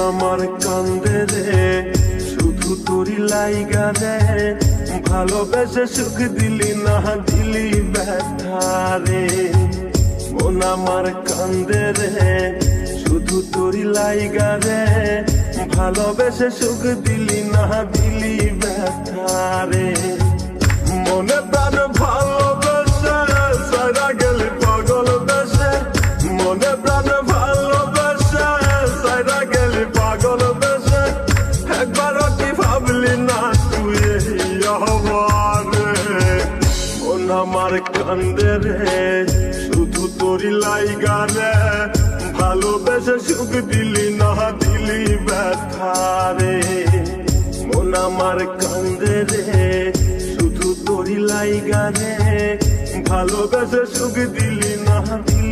আমার কান্দে রে শুধু তোরি লাইগা রে, ভালোবেসে সুখ দিলি না দিলি ব্যথা রে। মন আমার কান্দে রে শুধু তোরি লাইগা রে, ভালোবেসে সুখ দিলি না দিলি ব্যথা রে। মনে প্রাণ ভালোবেসে সারা গেলি পাগল বেশে, মনে প্রাণ ভালোবেসে সারা গেলি পাগল বেশে, একবারও কি ভাবলি না তুই আমার রে। মন আমার কান্দে রে শুধু তোরি লাইগা রে, ভালোবেসে সুখ দিলি না দিলি ব্যথা রে। মন আমার কান্দে রে শুধু তোরি লাইগা রে, ভালোবেসে সুখ দিলি না দিলি